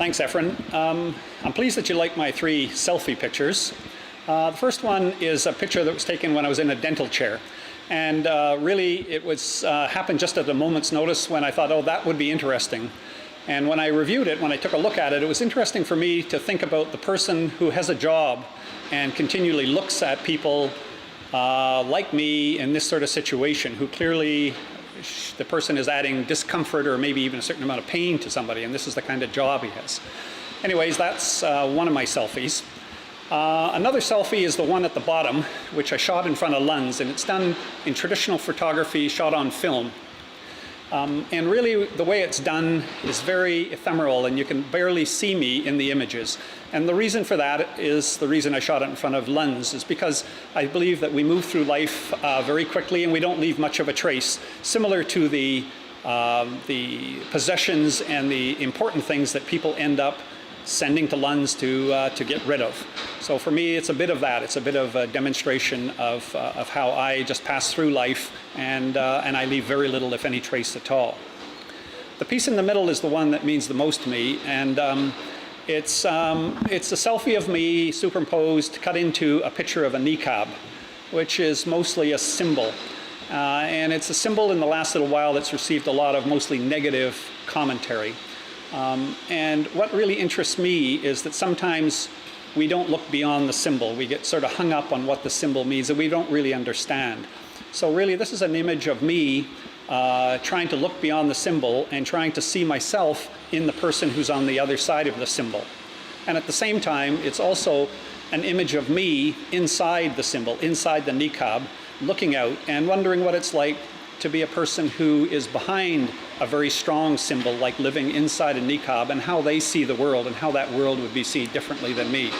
Thanks, Efren. I'm pleased that you like my 3 selfie pictures. The first one is a picture that was taken when I was in a dental chair. And really, it was happened just at a moment's notice when I thought, oh, that would be interesting. And when I reviewed it, when I took a look at it, it was interesting for me to think about the person who has a job and continually looks at people like me in this sort of situation, who clearly the person is adding discomfort or maybe even a certain amount of pain to somebody, and this is the kind of job he has. Anyways, that's one of my selfies. Another selfie is the one at the bottom, which I shot in front of lens, and it's done in traditional photography, shot on film. And really, the way it's done is very ephemeral, and you can barely see me in the images. And the reason for that is, the reason I shot it in front of lens is because I believe that we move through life very quickly and we don't leave much of a trace, similar to the possessions and the important things that people end up sending to lens to get rid of. So for me, it's a bit of that. It's a bit of a demonstration of how I just pass through life and I leave very little, if any, trace at all. The piece in the middle is the one that means the most to me, and it's a selfie of me superimposed, cut into a picture of a niqab, which is mostly a symbol. And it's a symbol in the last little while that's received a lot of mostly negative commentary. And what really interests me is that sometimes we don't look beyond the symbol. We get sort of hung up on what the symbol means and we don't really understand. So really, this is an image of me trying to look beyond the symbol and trying to see myself in the person who's on the other side of the symbol. And at the same time, it's also an image of me inside the symbol, inside the niqab, looking out and wondering what it's like to be a person who is behind a very strong symbol, like living inside a niqab, and how they see the world and how that world would be seen differently than me.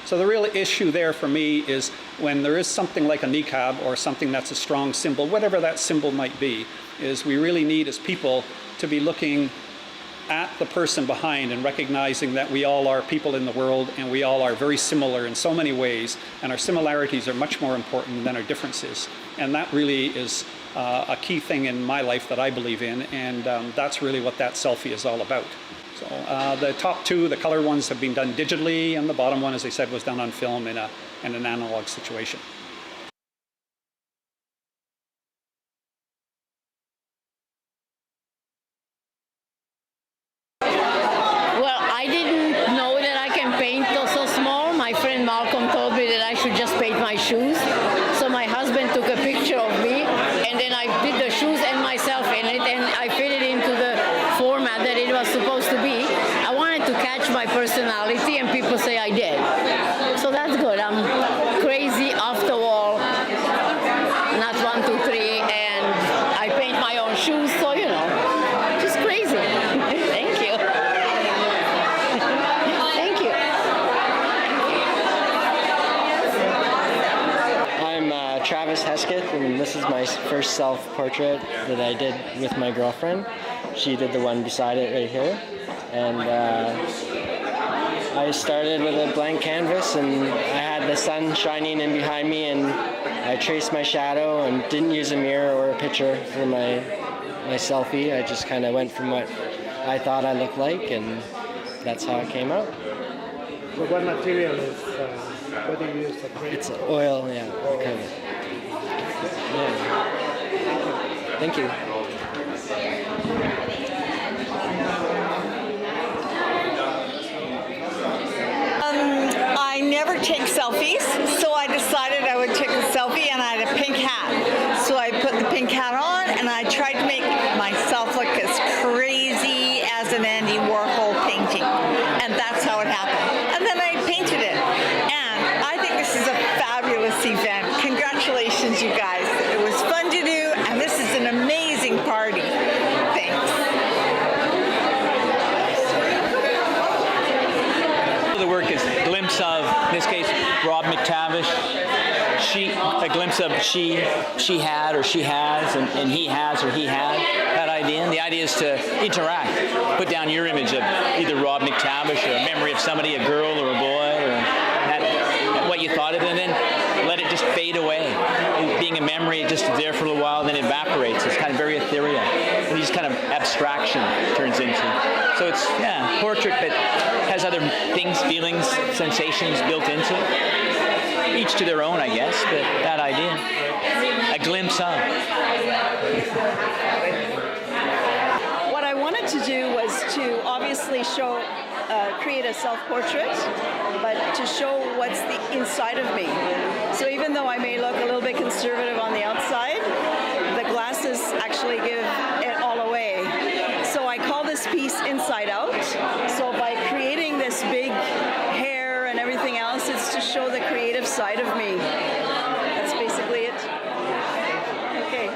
So the real issue there for me is when there is something like a niqab or something that's a strong symbol, whatever that symbol might be, is we really need as people to be looking at the person behind and recognizing that we all are people in the world and we all are very similar in so many ways, and our similarities are much more important than our differences. And that really is a key thing in my life that I believe in, and that's really what that selfie is all about. So the top 2, the color ones, have been done digitally, and the bottom one, as I said, was done on film in an analog situation. Well, I didn't know that I can paint so small. My friend Malcolm told me that I should just paint my shoes. So my husband took a picture of me, and then I did the shoes and myself in it, and I fit it into the format that it was supposed to be. I wanted to catch my personality, and people say I did. So that's good. I'm crazy, off the wall, not 1, 2, 3, and I paint my own shoes, so you know, just crazy. Thank you. Thank you. I'm Travis Hesketh, and this is my first self-portrait that I did with my girlfriend. She did the one beside it right here. And I started with a blank canvas, and I had the sun shining in behind me, and I traced my shadow and didn't use a mirror or a picture for my selfie. I just kind of went from what I thought I looked like, and that's how it came out. So what material is, what do you use for print? It's oil, yeah. Okay. Yeah. Thank you. I never take selfies, so I decided I would take a selfie, and I had a pink hat. So I put the pink hat on, and I tried to make myself look as crazy as an Andy Warhol painting. And that's how it happened. And then I painted it. And I think this is a fabulous event. Congratulations, you guys. It was fun to do, and this is an amazing party. Thanks. The work is a glimpse of, in this case, Rob McTavish. A glimpse of she had or she has, and he has or he had that idea. And the idea is to interact, put down your image of either Rob McTavish or a memory of somebody, a girl or a boy, or what you thought of it, and then let it just fade away. Being a memory, it just is there for a little while, then it evaporates. It's kind of very ethereal. And just kind of abstraction turns into. So it's, yeah, portrait, but has other things, feelings, sensations built into it. Each to their own, I guess, but that idea. A glimpse of. What I wanted to do was to obviously show, create a self-portrait, but to show what's the inside of me. So even though I may look a little bit conservative on the outside, the glasses actually give it all away. So I call this piece Inside Out. So by creating this big hair and everything else, it's to show the creative side of me. That's basically it. Okay.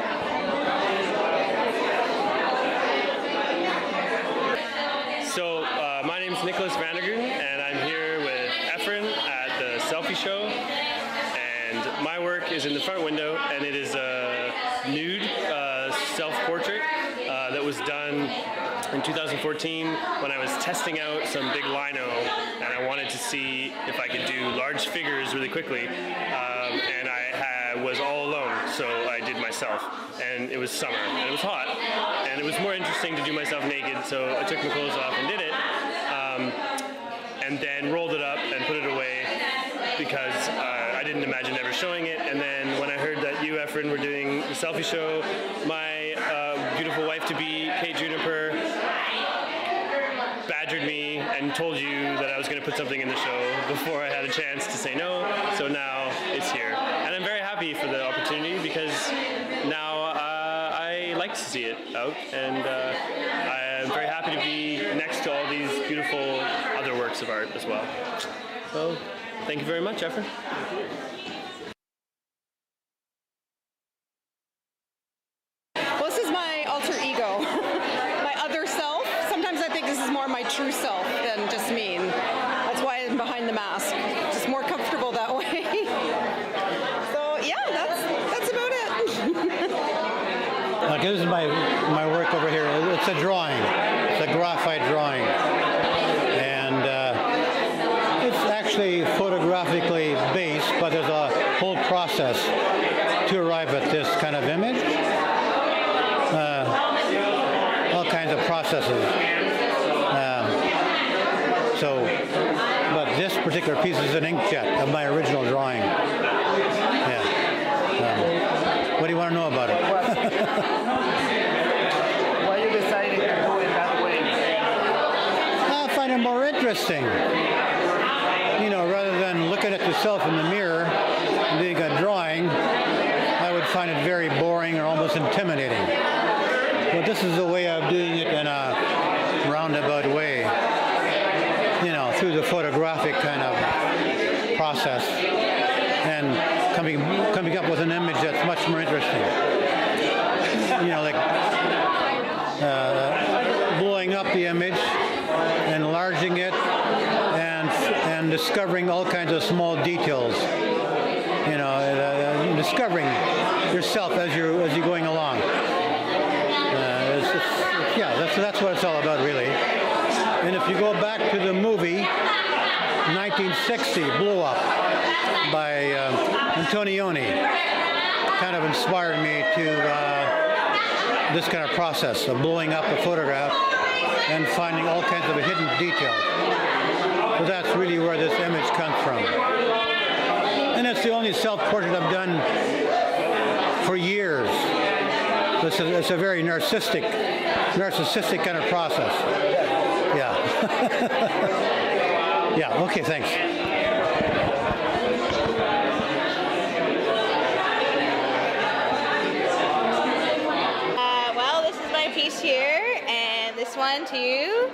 So my name's Nicholas Vandergroen, and I'm here with Efren at the Selfie show. And my work is in the front window, and it is a nude self-portrait that was done in 2014 when I was testing out some big lino, and I wanted to see if I could do large figures really quickly. And I was all alone, so I did myself. And it was summer, and it was hot, and it was more interesting to do myself naked, so I took my clothes off and did it. And then rolled it up and put it away because I didn't imagine ever showing it. And then when I heard that you, Efren, were doing the Selfie show, my beautiful wife-to-be, Kate Juniper, badgered me and told you that I was going to put something in the show before I had a chance to say no. So now it's here. And I'm very happy for the opportunity because now I like to see it out. And I'm very happy to be next to all these beautiful other works of art as well. So, thank you very much, Efren. Well, this is my alter ego, my other self. Sometimes I think this is more my true self than just me. And that's why I'm behind the mask. Just more comfortable that way. So yeah, that's about it. Okay, this is my work over here. It's a drawing. It's a graphite drawing. And it's actually photographically based, but there's a whole process to arrive at this kind of image. All kinds of processes. But this particular piece is an inkjet of my original drawing. Yeah. What do you want to know about it? Why you decided to do it that way? I find it more interesting. You know, rather than looking at yourself in the mirror and doing a drawing, I would find it very boring or almost intimidating. But this is a way of doing it in a roundabout way, you know, through the photographic kind of process and coming up with an image that's much more interesting. You know, like blowing up the image, enlarging it, and discovering all kinds of small details. You know, discovering yourself as you're going along. Yeah, that's what it's all about, really. And if you go back to the movie 1960, Blow Up by Antonioni, kind of inspired me to this kind of process of blowing up a photograph and finding all kinds of hidden details. So that's really where this image comes from. And it's the only self-portrait I've done for years. It's a very narcissistic kind of process. Yeah. Yeah, okay, thanks. Well, this is my piece here, and this one too.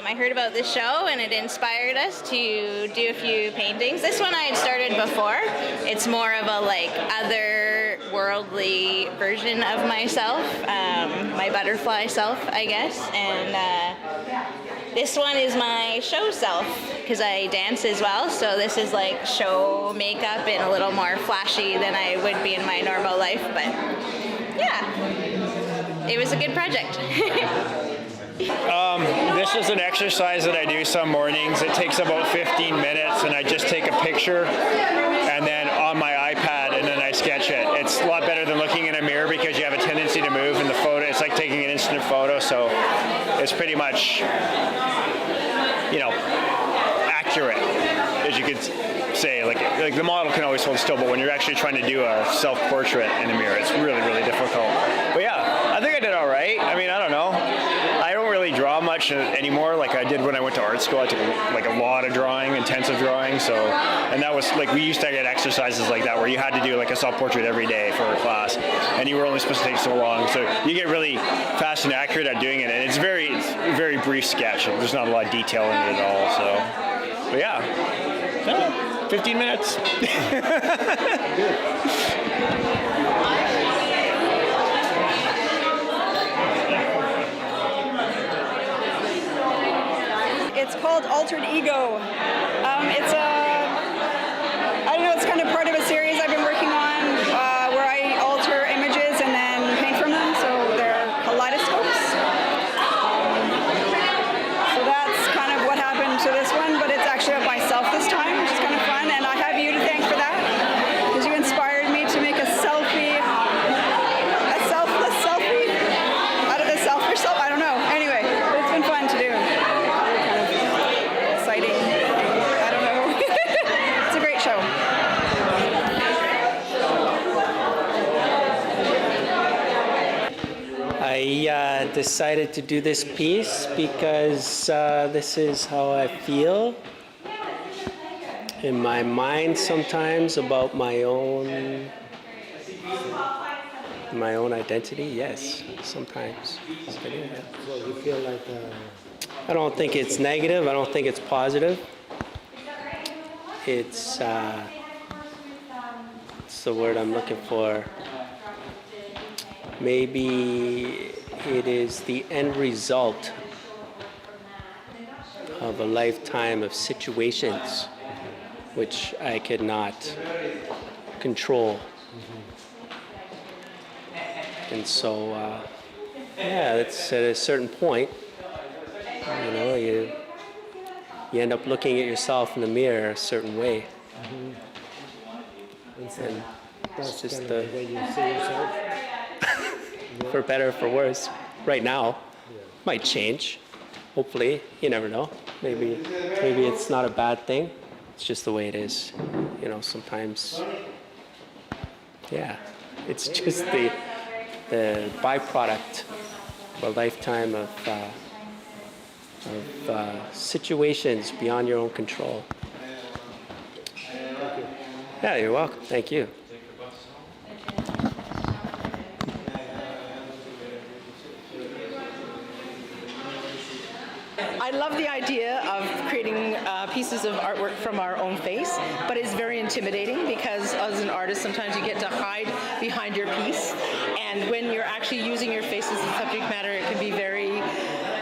I heard about this show and it inspired us to do a few paintings. This one I had started before. It's more of a like otherworldly version of myself, my butterfly self, I guess. And this one is my show self because I dance as well. So this is like show makeup and a little more flashy than I would be in my normal life. But yeah, it was a good project. This is an exercise that I do some mornings. It takes about 15 minutes, and I just take a picture and then on my iPad, and then I sketch it. It's a lot better than looking in a mirror because you have a tendency to move in the photo. It's like taking an instant photo, so it's pretty much, accurate, as you could say. Like the model can always hold still, but when you're actually trying to do a self-portrait in a mirror, it's really, really difficult. But yeah, I think I did all right. I mean, I don't know. I don't really draw much anymore like I did when I went to art school. I took a lot of drawing, intensive drawing. So, and that was like, we used to get exercises like that where you had to do like a self-portrait every day for a class, and you were only supposed to take so long. So you get really fast and accurate at doing it, and it's a very brief sketch. There's not a lot of detail in it at all. So, but yeah, 15 minutes. It's called Altered Ego. It's kind of part of a series I've been working on where I alter images and then paint from them, so they're kaleidoscopes. So that's kind of what happened to this one, but it's actually of myself this time, which is kind of fun, and I have you to thank for that, because you inspired me to make a selfie, a selfless selfie, out of the selfish self, I don't know. Anyway, but it's been fun to do. Exciting. I don't know. It's a great show. I decided to do this piece because this is how I feel in my mind sometimes about my own identity. Yes, sometimes. So, yeah. Well, you feel like I don't think it's negative. I don't think it's positive. It's the word I'm looking for. Maybe it is the end result of a lifetime of situations which I could not control. And so, it's at a certain point, you end up looking at yourself in the mirror a certain way. And that's it's just kind of the way you see yourself. for better or for worse. Right now, might change. Hopefully, you never know. Maybe it's not a bad thing. It's just the way it is. Sometimes, it's just the byproduct of a lifetime of situations beyond your own control. Yeah, you're welcome. Thank you. I love the idea of creating pieces of artwork from our own face, but it's very intimidating because as an artist, sometimes you get to hide behind your piece, and when you're actually using your face as a subject matter, it can be very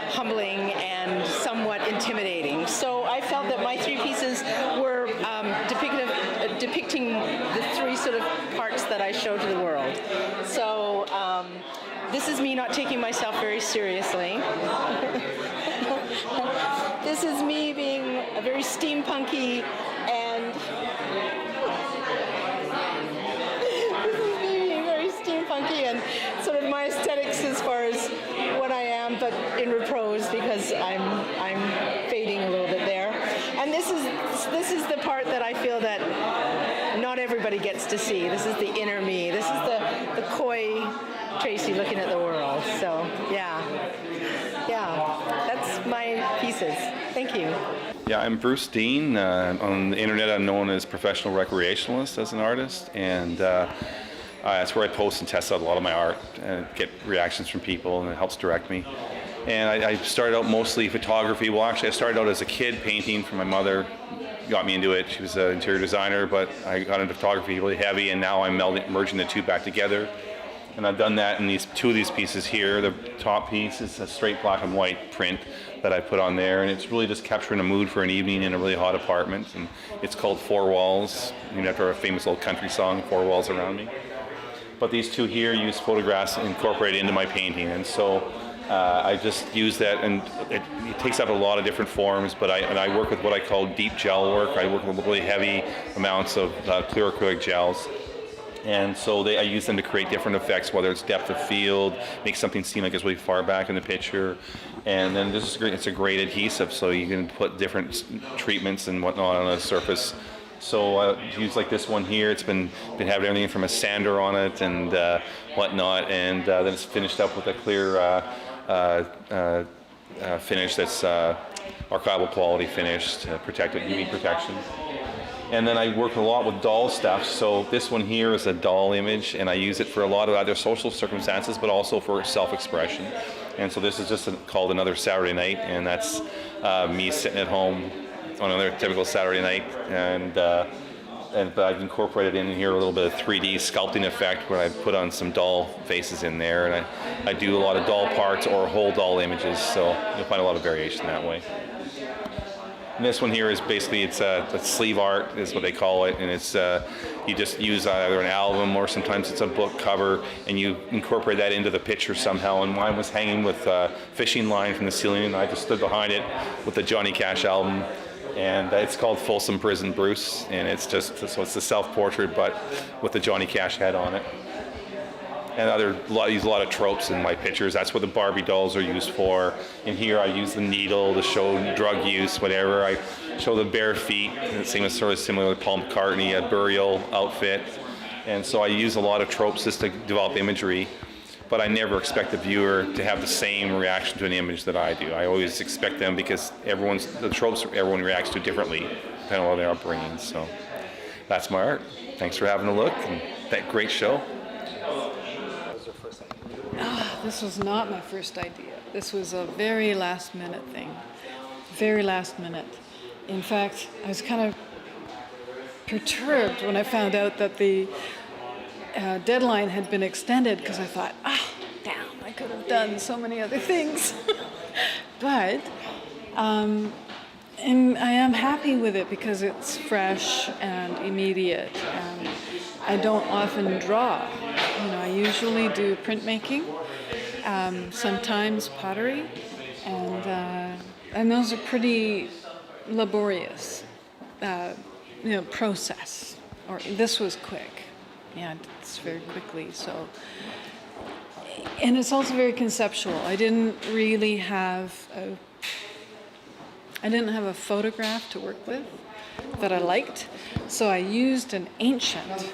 humbling and somewhat intimidating. So I felt that my three pieces were depicting the three sort of parts that I show to the world. So this is me not taking myself very seriously. This is me being a very steampunky and sort of my aesthetics as far as what I am, but in repose because I'm fading a little bit there. And this is the part that I feel that not everybody gets to see. This is the inner me. This is the coy Tracy looking at the world. So yeah, that's my pieces. Thank you. Yeah, I'm Bruce Dean. On the internet, I'm known as professional recreationalist as an artist, and that's where I post and test out a lot of my art and get reactions from people, and it helps direct me. And I started out mostly photography. Well, actually, I started out as a kid painting for my mother. Got me into it. She was an interior designer, but I got into photography really heavy, and now I'm merging the two back together. And I've done that in two of these pieces here. The top piece is a straight black and white print that I put on there, and it's really just capturing a mood for an evening in a really hot apartment. And it's called Four Walls, named after a famous old country song, Four Walls Around Me. But these two here use photographs incorporated into my painting, and so I just use that, and it takes up a lot of different forms, but I work with what I call deep gel work. I work with really heavy amounts of clear acrylic gels. And so I use them to create different effects, whether it's depth of field, make something seem like it's really far back in the picture. And then this is great. It's a great adhesive, so you can put different treatments and whatnot on a surface. So I use like this one here. It's been having everything from a sander on it and whatnot, and then it's finished up with a clear finish that's archival quality finish, protected UV protection. And then I work a lot with doll stuff. So this one here is a doll image, and I use it for a lot of either social circumstances, but also for self-expression. And so this is just called Another Saturday Night, and that's me sitting at home on another typical Saturday night. But I've incorporated in here a little bit of 3D sculpting effect where I put on some doll faces in there, and I do a lot of doll parts or whole doll images, so you'll find a lot of variation that way. And this one here is basically, it's sleeve art is what they call it, and it's you just use either an album or sometimes it's a book cover, and you incorporate that into the picture somehow. And mine was hanging with a fishing line from the ceiling, and I just stood behind it with the Johnny Cash album. And it's called Folsom Prison Bruce, and it's just, so it's the self-portrait but with the Johnny Cash head on it. And use a lot of tropes in my pictures. That's what the Barbie dolls are used for. In here I use the needle to show drug use, whatever. I show the bare feet, and same as sort of similar to Paul McCartney, a burial outfit. And so I use a lot of tropes just to develop imagery. But I never expect the viewer to have the same reaction to an image that I do. I always expect them, because the tropes everyone reacts to differently, depending on their upbringing. So that's my art. Thanks for having a look, and that great show. This was not my first idea. This was a very last minute thing. Very last minute. In fact, I was kind of perturbed when I found out that the deadline had been extended, because I thought, damn, I could have done so many other things. But and I am happy with it because it's fresh and immediate, and I don't often draw. I usually do printmaking, sometimes pottery, and those are pretty laborious, process. Or this was quick. Yeah, it's very quickly. So, and it's also very conceptual. I didn't have a photograph to work with that I liked, so I used an ancient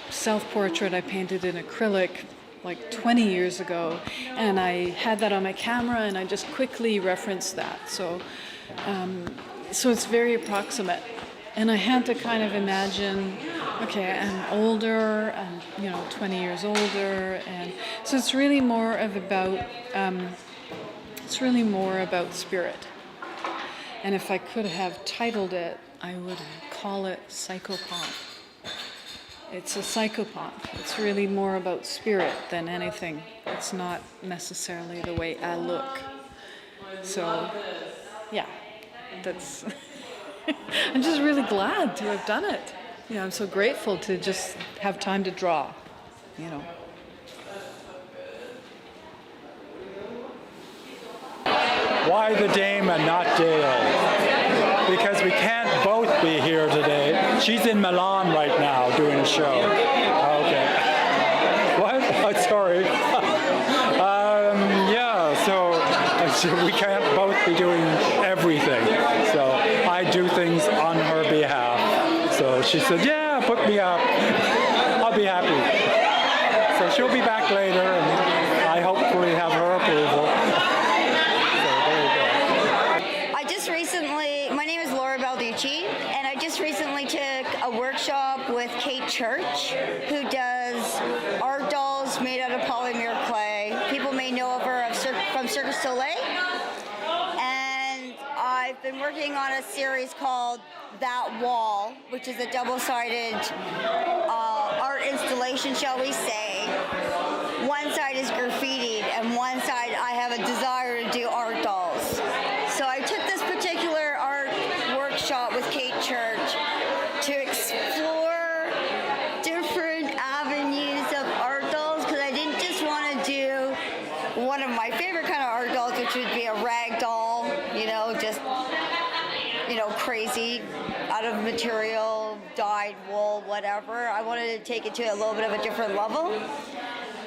self-portrait I painted in acrylic like 20 years ago, and I had that on my camera, and I just quickly referenced that. So it's very approximate, and I had to kind of imagine, okay, I'm older, and 20 years older, and so it's really more about spirit. And if I could have titled it, I would call it Psychopath. It's a psychopath. It's really more about spirit than anything. It's not necessarily the way I look. So, yeah, that's. I'm just really glad to have done it. I'm so grateful to just have time to draw. Why the Dame and not Dale? Because we can't both be here today. She's in Milan right now doing a show. Okay. What? Oh, sorry. So we can't both be doing everything. So I do things on her behalf. So she said, yeah, put me up. I'll be happy. So she'll be back later, and I hopefully have her approval. And I just recently took a workshop with Kate Church, who does art dolls made out of polymer clay. People may know of her from Cirque du Soleil. And I've been working on a series called That Wall, which is a double-sided art installation, shall we say. One side is graffitied, and one side I have a desire to do art dolls. So I took this particular art workshop with Kate Church to explore different avenues of art dolls, because I didn't just want to do one of my favorite kind of art dolls, which would be a rag doll, just crazy, out of material, dyed wool, whatever. I wanted to take it to a little bit of a different level.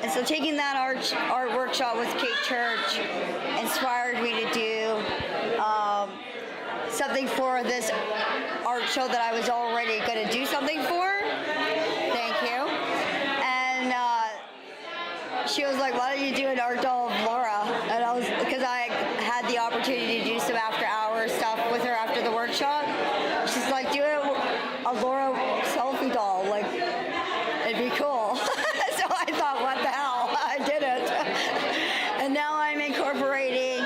And so taking that art workshop with Kate Church inspired me to do something for this art show that I was already going to do something for. Thank you. And she was like, why don't you do an art doll of Laura? And I was, because I had the opportunity to do some after hours stuff with her after the workshop. She's like, do a Laura selfie doll, like, it'd be cool. So I thought, what the hell? I did it. And now I'm incorporating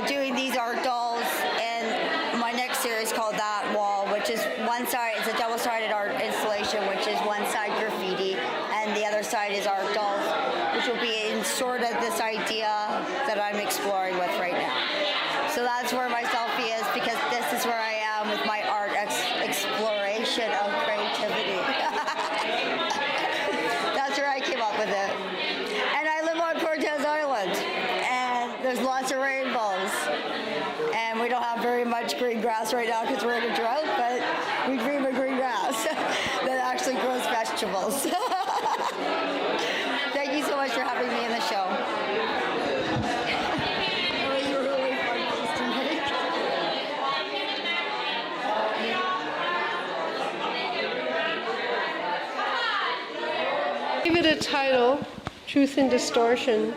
doing these art dolls in my next series called That Wall, which is one side, it's a double-sided art installation, which is one side graffiti, and the other side is art dolls, which will be in sort of this idea that I'm exploring with right now. So that's where my selfie is, because this is where I am with my art exploration of creativity. That's where I came up with it. And I live on Cortez Island, and there's lots of rainbows. And we don't have very much green grass right now because we're in a drought, but we dream of green grass that actually grows vegetables. Thank you so much for having me in the show. It was a really fun piece to make. I gave it a title, Truth and Distortion,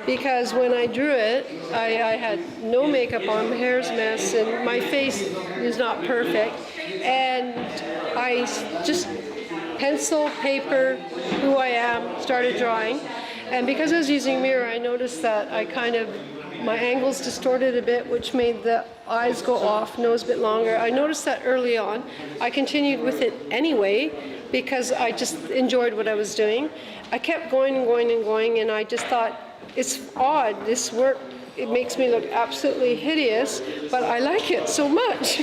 because when I drew it, I had no makeup on, my hair's a mess, and my face is not perfect. And I just pencil, paper, who I am, started drawing. And because I was using a mirror, I noticed that my angles distorted a bit, which made the eyes go off, nose a bit longer. I noticed that early on. I continued with it anyway, because I just enjoyed what I was doing. I kept going and going and going, and I just thought, it's odd, this work, it makes me look absolutely hideous, but I like it so much.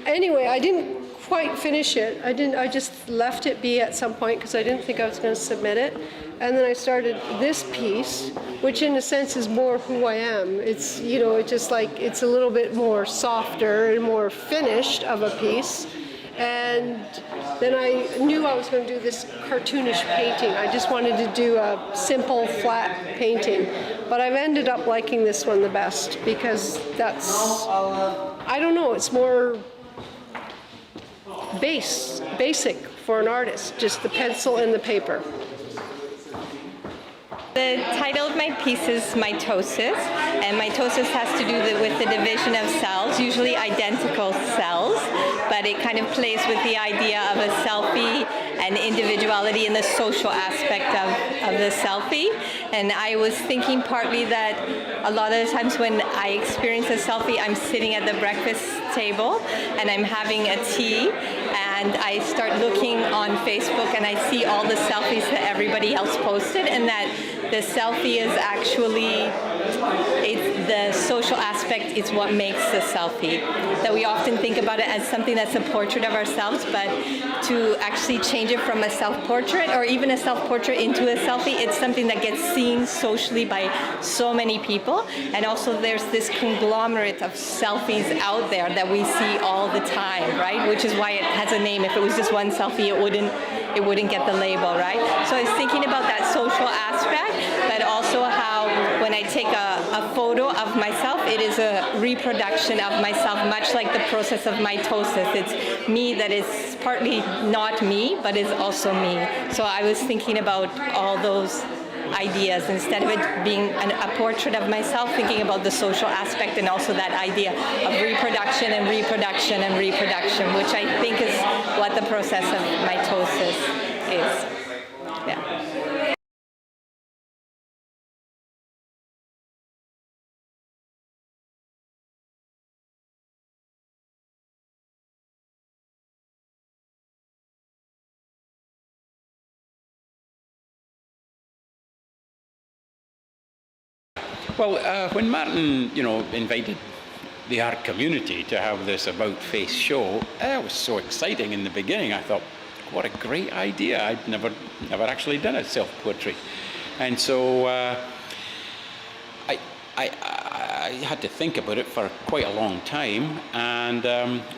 Anyway, I didn't quite finish it. I just left it be at some point because I didn't think I was going to submit it. And then I started this piece, which in a sense is more who I am. It's, it's a little bit more softer and more finished of a piece. And then I knew I was going to do this cartoonish painting. I just wanted to do a simple, flat painting. But I've ended up liking this one the best because that's, I don't know, it's more basic for an artist, just the pencil and the paper. The title of my piece is mitosis, and mitosis has to do with the division of cells, usually identical cells, but it kind of plays with the idea of a selfie and individuality and the social aspect of the selfie. And I was thinking partly that a lot of the times when I experience a selfie, I'm sitting at the breakfast table and I'm having a tea, and I start looking on Facebook and I see all the selfies that everybody else posted, and that the selfie is actually, the social aspect is what makes the selfie. That we often think about it as something that's a portrait of ourselves, but to actually change it from a self-portrait or even a self-portrait into a selfie, it's something that gets seen socially by so many people. And also there's this conglomerate of selfies out there that we see all the time, right? Which is why it has a name. If it was just one selfie, it wouldn't get the label, right? So I was thinking about that social aspect, but also how when I take a photo of myself, it is a reproduction of myself, much like the process of mitosis. It's me that is partly not me, but is also me. So I was thinking about all those ideas instead of it being a portrait of myself, thinking about the social aspect and also that idea of reproduction and reproduction and reproduction, which I think is what the process of mitosis is. Yeah. Well, when Martin, invited the art community to have this about-face show, it was so exciting in the beginning. I thought, what a great idea. I'd never actually done a self-portrait. And so I had to think about it for quite a long time, and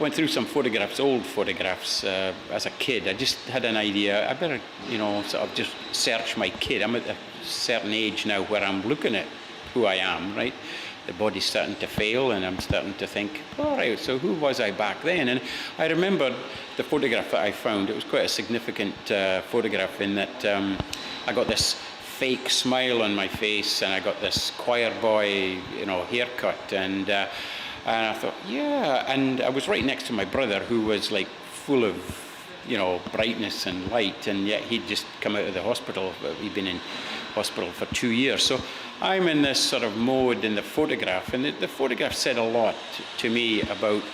went through some photographs, old photographs as a kid. I just had an idea. I better, sort of just search my kid. I'm at a certain age now where I'm looking at who I am, right? The body's starting to fail, and I'm starting to think, all right, so who was I back then? And I remembered the photograph that I found. It was quite a significant photograph in that I got this fake smile on my face, and I got this choir boy, haircut, and I thought, yeah. And I was right next to my brother, who was like full of, brightness and light, and yet he'd just come out of the hospital. He'd been in hospital for 2 years. So I'm in this sort of mode in the photograph, and the photograph said a lot to me about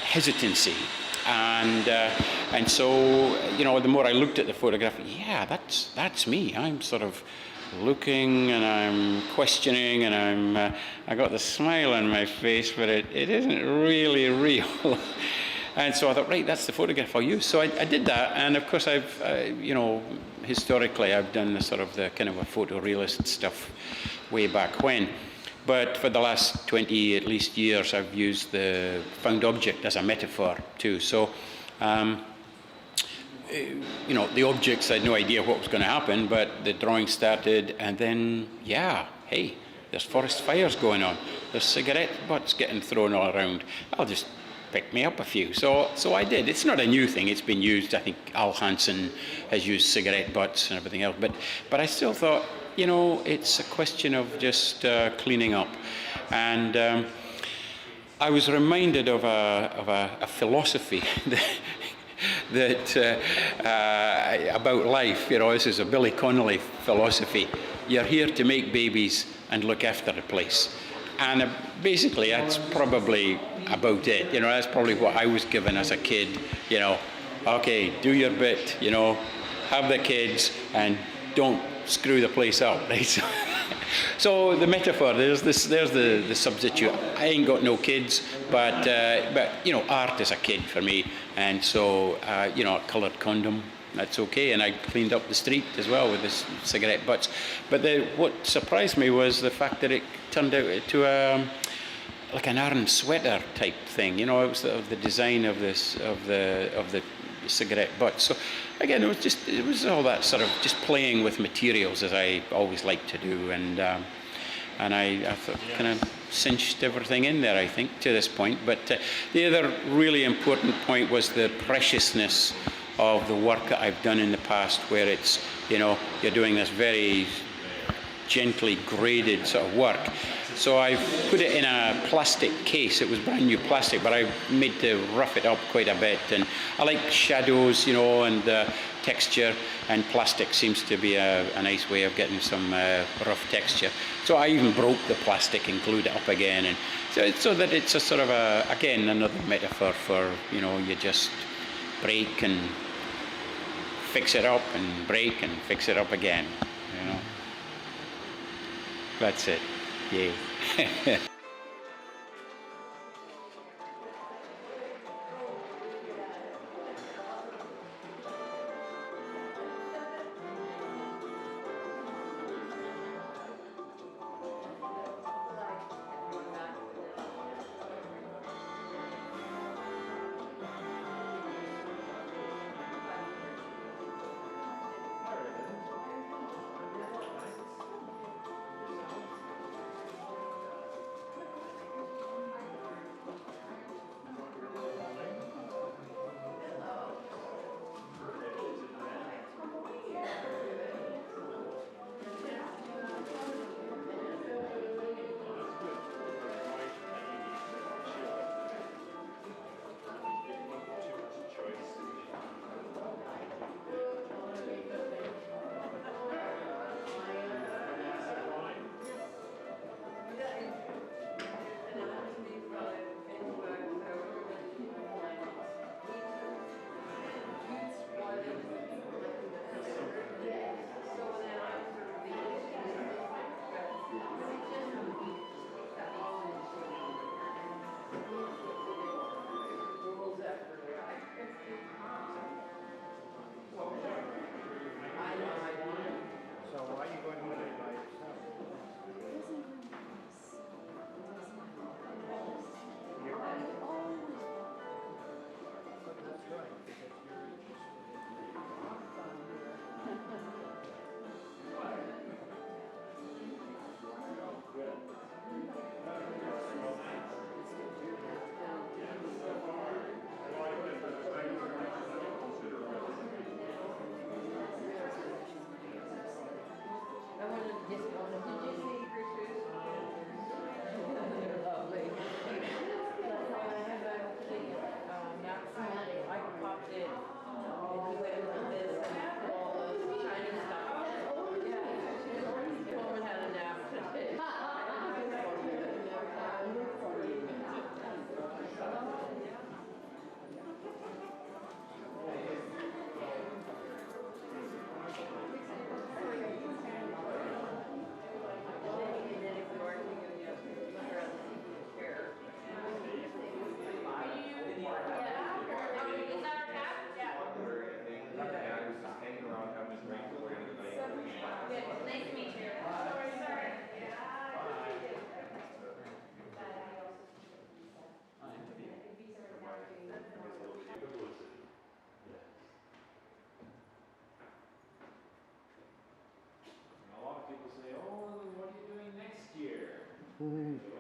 hesitancy. And so, the more I looked at the photograph, yeah, that's me. I'm sort of looking, and I'm questioning, and I got the smile on my face, but it isn't really real. And so I thought, right, that's the photograph I'll use. So I did that, and of course historically I've done the kind of a photorealist stuff way back when. But for the last 20 at least years, I've used the found object as a metaphor too. So, the objects, I had no idea what was going to happen, but the drawing started, and then, yeah, hey, there's forest fires going on. There's cigarette butts getting thrown all around. I'll just pick me up a few. So I did. It's not a new thing. It's been used. I think Al Hansen has used cigarette butts and everything else. But I still thought, it's a question of just cleaning up. And I was reminded of a philosophy that about life. This is a Billy Connolly philosophy. You're here to make babies and look after the place. And basically, that's probably about it. That's probably what I was given as a kid. Okay, do your bit. Have the kids and don't screw the place up, right? So the metaphor, there's the substitute. I ain't got no kids, but art is a kid for me, and so a coloured condom, that's okay. And I cleaned up the street as well with the cigarette butts. But what surprised me was the fact that it turned out to like an Aran sweater type thing. It was the design of the cigarette butts. So again, it was all that sort of just playing with materials, as I always like to do, and I thought kind of cinched everything in there, I think, to this point. But the other really important point was the preciousness of the work that I've done in the past, where it's, you're doing this very gently graded sort of work. So I put it in a plastic case. It was brand new plastic, but I made to rough it up quite a bit. And I like shadows, and texture, and plastic seems to be a nice way of getting some rough texture. So I even broke the plastic and glued it up again, and so that it's a sort of again, another metaphor for, you just break and fix it up, and break and fix it up again. That's it. Yay. Mm-hmm.